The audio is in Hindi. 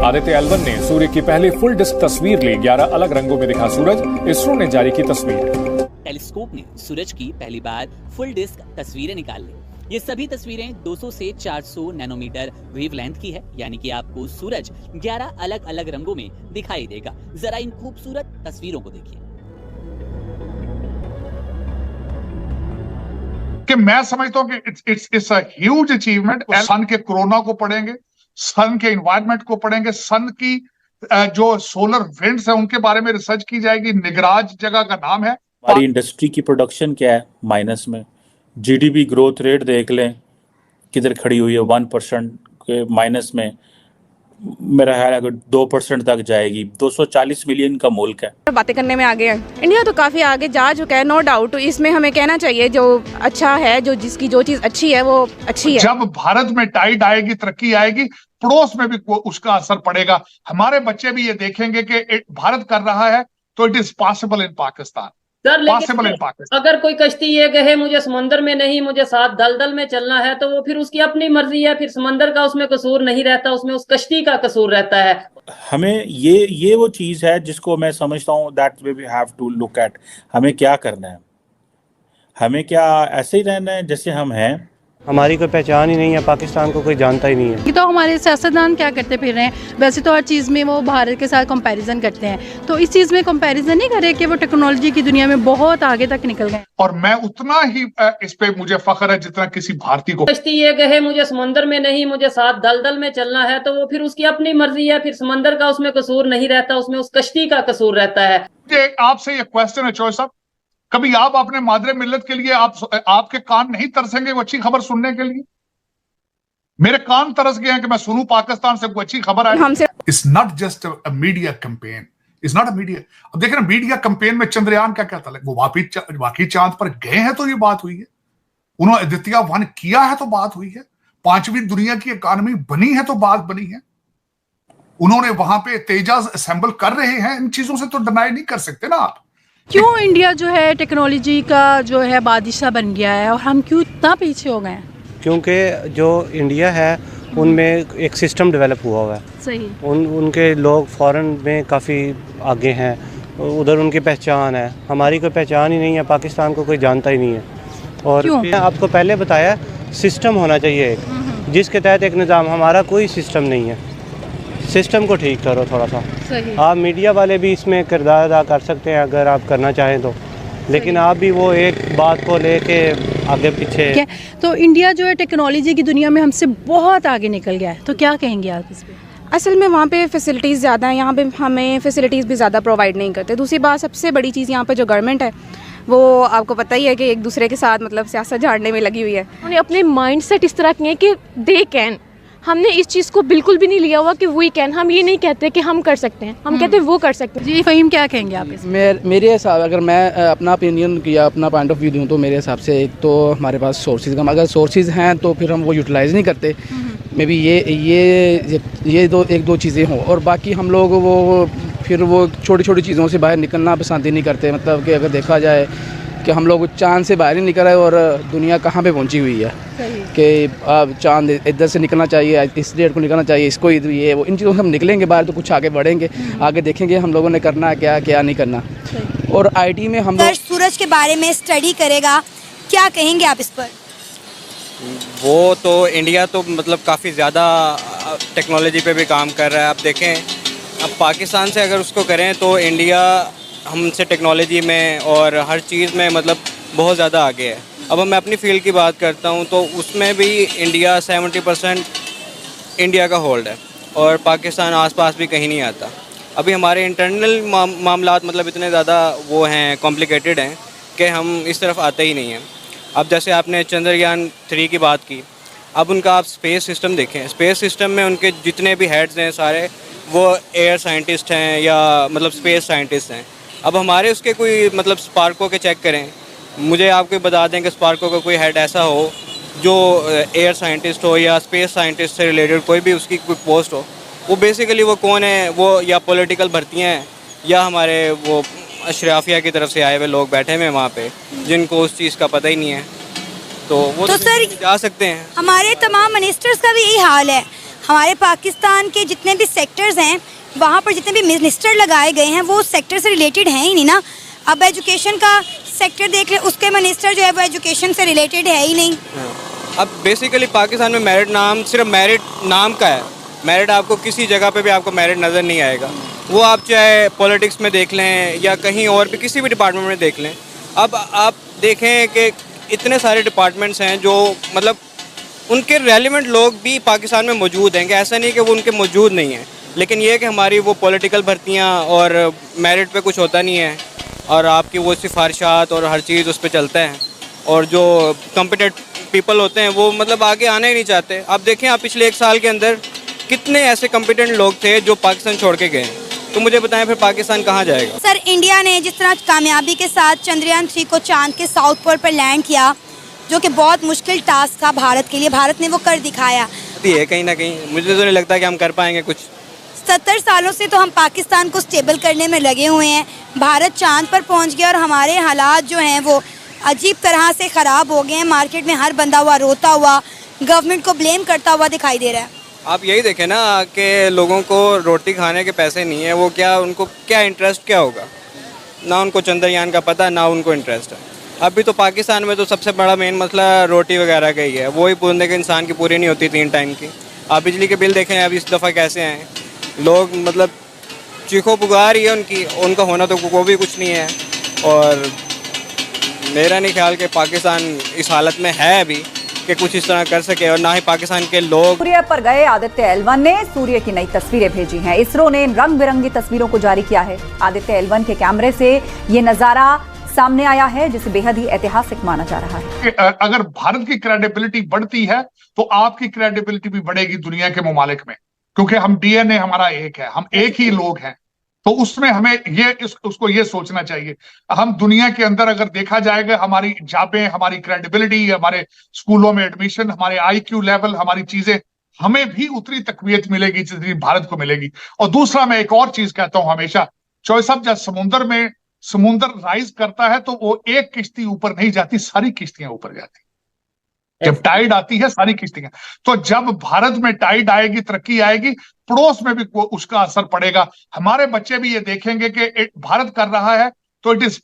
आदित्य एल 1 ने सूर्य की पहली फुल डिस्क तस्वीर ली। 11 अलग रंगों में दिखा सूरज। इसरो ने जारी की तस्वीर। टेलीस्कोप ने सूरज की पहली बार फुल डिस्क तस्वीरें निकाल ली। ये सभी तस्वीरें 200 से 400 नैनोमीटर वेवलेंथ की है, यानी कि आपको सूरज 11 अलग अलग रंगों में दिखाई देगा। जरा इन खूबसूरत तस्वीरों को देखिए। कि मैं समझता हूं कि इट्स अ ह्यूज अचीवमेंट। सन के कोरोना को पढ़ेंगे, सन के एनवायरनमेंट को पढ़ेंगे, सन की जो सोलर विंड्स है उनके बारे में रिसर्च की जाएगी। निगराज जगह का नाम है। हमारी इंडस्ट्री की प्रोडक्शन क्या है माइनस में, जीडीपी ग्रोथ रेट देख लें किधर खड़ी हुई है, 1% के माइनस में। मेरा ख्याल है कि 2% तक जाएगी। 240 मिलियन का मुल्क है। बातें करने में आगे है। इंडिया तो काफी आगे जा चुका है, नो डाउट। इसमें हमें कहना चाहिए जो अच्छा है, जिसकी जो चीज अच्छी है वो अच्छी है। जब भारत में टाइड आएगी, तरक्की आएगी, पड़ोस में भी उसका असर पड़ेगा। हमारे बच्चे भी ये देखेंगे कि भारत कर रहा है तो it is possible in Pakistan. Sir, लेकिन अगर कोई कश्ती ये कहे मुझे समंदर में नहीं, मुझे साथ दलदल में चलना है, तो वो फिर उसकी अपनी मर्जी है। फिर समंदर का उसमें कसूर नहीं रहता, उसमें उस कश्ती का कसूर रहता है। हमें ये वो चीज है जिसको मैं समझता हूँ that way we have to look at. हमें क्या करना है? हमें क्या ऐसे ही रहना है जैसे हम हैं? हमारी कोई पहचान ही नहीं है, पाकिस्तान को कोई जानता ही नहीं है। ये तो हमारे सियासतदान क्या करते फिर रहे हैं। वैसे तो हर चीज़ में वो भारत के साथ कंपैरिजन करते हैं, तो इस चीज़ में कंपैरिजन नहीं करे कि वो टेक्नोलॉजी की दुनिया में बहुत आगे तक निकल गए। और मैं उतना ही इस पे मुझे फख्र है जितना किसी भारतीय को। कश्ती ये कहे मुझे समंदर में नहीं, मुझे साथ दलदल में चलना है, तो वो फिर उसकी अपनी मर्जी है। फिर समंदर का उसमें कसूर नहीं रहता, उसमें उस कश्ती का कसूर रहता है। आपसे ये क्वेश्चन है चौधरी साहब, कभी आप अपने मादरे मिल्लत के लिए आपके कान नहीं तरसेंगे वो अच्छी खबर सुनने के लिए? मेरे कान तरस गए हैं कि मैं सुनूं पाकिस्तान से कोई अच्छी खबर आई। हमसे it's not just a media campaign, it's not a media. अब देखें ना, मीडिया कैंपेन में चंद्रयान का क्या था, वो वाकई चांद पर गए हैं तो ये बात हुई है। उन्होंने आदित्य 1 किया है तो बात हुई है। 5वीं दुनिया की इकॉनमी बनी है तो बात बनी है। उन्होंने वहां पे तेजाज असेंबल कर रहे हैं। इन चीजों से तो डिनाई नहीं कर सकते ना आप। क्यों इंडिया जो है टेक्नोलॉजी का जो है बादशाह बन गया है और हम क्यों इतना पीछे हो गए हैं? क्योंकि जो इंडिया है उनमें एक सिस्टम डेवलप हुआ है। सही। उनके लोग फॉरेन में काफ़ी आगे हैं, उधर उनकी पहचान है। हमारी कोई पहचान ही नहीं है, पाकिस्तान को कोई जानता ही नहीं है। और मैं आपको पहले बताया सिस्टम होना चाहिए एक, जिसके तहत एक निज़ाम। हमारा कोई सिस्टम नहीं है। सिस्टम को ठीक करो थोड़ा सा। सही। आप मीडिया वाले भी इसमें किरदार अदा कर सकते हैं अगर आप करना चाहें तो, लेकिन आप भी वो एक बात को लेके आगे पीछे। तो इंडिया जो है टेक्नोलॉजी की दुनिया में हमसे बहुत आगे निकल गया है, तो क्या कहेंगे आप इस पे? असल में वहाँ पे फैसिलिटीज़ ज़्यादा हैं, यहाँ पे हमें फैसिलिटीज़ भी ज़्यादा प्रोवाइड नहीं करते। दूसरी बात, सबसे बड़ी चीज़ यहाँ पे जो गवर्नमेंट है वो आपको पता ही है कि एक दूसरे के साथ मतलब सियासत झाड़ने में लगी हुई है। उन्होंने अपने माइंडसेट इस तरह किए हैं कि दे कैन। हमने इस चीज़ को बिल्कुल भी नहीं लिया हुआ कि वी कैन। हम ये नहीं कहते कि हम कर सकते हैं, हम कहते हैं वो कर सकते हैं। जी फ़हीम, क्या कहेंगे आप इस? मेरे हिसाब, अगर मैं अपना ओपिनियन या अपना पॉइंट ऑफ व्यू दूँ तो मेरे हिसाब से एक तो हमारे पास सोर्सेज कम, अगर सोर्सेज हैं तो फिर हम वो यूटिलाइज़ नहीं करते। मे बी ये एक दो चीज़ें हों, और बाकी हम लोग वो छोटी छोटी चीज़ों से बाहर निकलना पसंद ही नहीं करते। मतलब कि अगर देखा जाए कि हम लोग चांद से बाहर ही निकल रहे और दुनिया कहाँ पे पहुंची हुई है कि अब चांद इधर से निकलना चाहिए, इस डेट को निकलना चाहिए, इसको इधर ये वो, इन चीज़ों से हम निकलेंगे बाहर तो कुछ आगे बढ़ेंगे, आगे देखेंगे हम लोगों ने करना है क्या क्या नहीं करना। और आईटी में हम लोग सूरज के बारे में स्टडी करेगा, क्या कहेंगे आप इस पर? वो तो इंडिया तो मतलब काफ़ी ज़्यादा टेक्नोलॉजी पे भी काम कर रहा है। आप देखें, अब पाकिस्तान से अगर उसको करें तो इंडिया हमसे टेक्नोलॉजी में और हर चीज़ में मतलब बहुत ज़्यादा आगे है। अब मैं अपनी फील्ड की बात करता हूँ तो उसमें भी इंडिया 70% इंडिया का होल्ड है और पाकिस्तान आसपास भी कहीं नहीं आता। अभी हमारे इंटरनल मामलात मतलब इतने ज़्यादा वो हैं, कॉम्प्लिकेटेड हैं कि हम इस तरफ आते ही नहीं हैं। अब जैसे आपने चंद्रयान 3 की बात की, अब उनका आप स्पेस सिस्टम देखें। स्पेस सिस्टम में उनके जितने भी हेड्स हैं सारे वो एयर साइंटिस्ट हैं या मतलब स्पेस साइंटिस्ट हैं। अब हमारे उसके कोई मतलब स्पार्को के चेक करें, मुझे आपको बता दें कि स्पार्को का कोई हेड ऐसा हो जो एयर साइंटिस्ट हो या स्पेस साइंटिस्ट से रिलेटेड कोई भी उसकी कोई पोस्ट हो। वो बेसिकली वो कौन है, वो या पॉलिटिकल भर्तियाँ हैं या हमारे वो अशराफिया की तरफ से आए हुए लोग बैठे हुए वहाँ पे जिनको उस चीज़ का पता ही नहीं है। तो वो तो सर जा सकते हैं। हमारे तमाम मिनिस्टर्स का भी यही हाल है। हमारे पाकिस्तान के जितने भी सेक्टर्स हैं वहाँ पर जितने भी मिनिस्टर लगाए गए हैं वो सेक्टर से रिलेटेड हैं ही नहीं ना। अब एजुकेशन का सेक्टर देख ले, उसके मिनिस्टर जो है वो एजुकेशन से रिलेटेड है ही नहीं। अब बेसिकली पाकिस्तान में मेरिट नाम सिर्फ मेरिट नाम का है। मेरिट आपको किसी जगह पे भी आपको मेरिट नज़र नहीं आएगा। वो आप चाहे पॉलिटिक्स में देख लें या कहीं और भी किसी भी डिपार्टमेंट में देख लें। अब आप देखें कि इतने सारे डिपार्टमेंट्स हैं जो मतलब उनके रेलिवेंट लोग भी पाकिस्तान में मौजूद हैं, कि ऐसा नहीं कि वो उनके मौजूद नहीं हैं, लेकिन ये कि हमारी वो पॉलिटिकल भर्तियाँ और मेरिट पे कुछ होता नहीं है और आपकी वो सिफारिशात और हर चीज़ उस पर चलता है और जो कॉम्पिटेंट पीपल होते हैं वो मतलब आगे आना ही नहीं चाहते। अब देखें आप पिछले 1 साल के अंदर कितने ऐसे कॉम्पिटेंट लोग थे जो पाकिस्तान छोड़ के गए, तो मुझे बताएं फिर पाकिस्तान कहाँ जाएगा। सर, इंडिया ने जिस तरह कामयाबी के साथ चंद्रयान 3 को चांद के साउथ पोल पर लैंड किया, जो कि बहुत मुश्किल टास्क था भारत के लिए, भारत ने वो कर दिखाया। ये कहीं ना कहीं मुझे तो नहीं लगता कि हम कर पाएंगे कुछ। 70 सालों से तो हम पाकिस्तान को स्टेबल करने में लगे हुए हैं। भारत चांद पर पहुंच गया और हमारे हालात जो हैं वो अजीब तरह से ख़राब हो गए हैं। मार्केट में हर बंदा हुआ रोता हुआ, गवर्नमेंट को ब्लेम करता हुआ दिखाई दे रहा है। आप यही देखें ना कि लोगों को रोटी खाने के पैसे नहीं है, वो क्या उनको क्या इंटरेस्ट क्या होगा, ना उनको चंद्रयान का पता ना उनको इंटरेस्ट है। अभी तो पाकिस्तान में तो सबसे बड़ा मेन मसला रोटी वगैरह का ही है, वही पूरे के इंसान की पूरी नहीं होती 3 टाइम की। आप बिजली के बिल देखें अब इस दफ़ा कैसे हैं, लोग मतलब चीखो पुकार ही है उनका होना तो वो भी कुछ नहीं है। और मेरा नहीं ख्याल कि पाकिस्तान इस हालत में है अभी कि कुछ इस तरह कर सके, और ना ही पाकिस्तान के लोग। सूर्य पर गए आदित्य L1 ने सूर्य की नई तस्वीरें भेजी हैं। इसरो ने इन रंग बिरंगी तस्वीरों को जारी किया है। आदित्य L1 के कैमरे से ये नजारा सामने आया है जिसे बेहद ही ऐतिहासिक माना जा रहा है। अगर भारत की क्रेडिबिलिटी बढ़ती है तो आपकी क्रेडिबिलिटी भी बढ़ेगी दुनिया के ममालिक में, क्योंकि हम डीएनए हमारा एक है, हम एक ही लोग हैं। तो उसमें हमें उसको ये सोचना चाहिए। हम दुनिया के अंदर अगर देखा जाएगा, हमारी जॉबें, हमारी क्रेडिबिलिटी, हमारे स्कूलों में एडमिशन, हमारे IQ लेवल, हमारी चीजें, हमें भी उतनी तकवीयत मिलेगी जितनी भारत को मिलेगी। और दूसरा मैं एक और चीज कहता हूं हमेशा, चौधरी साहब, जब समुंदर राइज करता है तो वो एक किश्ती ऊपर नहीं जाती, सारी किश्तियां ऊपर जाती। जब टाइड आती है सारी किश्तियां, तो जब भारत में टाइड आएगी, तरक्की आएगी, पड़ोस में भी उसका असर पड़ेगा। हमारे बच्चे भी ये देखेंगे कि भारत कर रहा है तो इट इज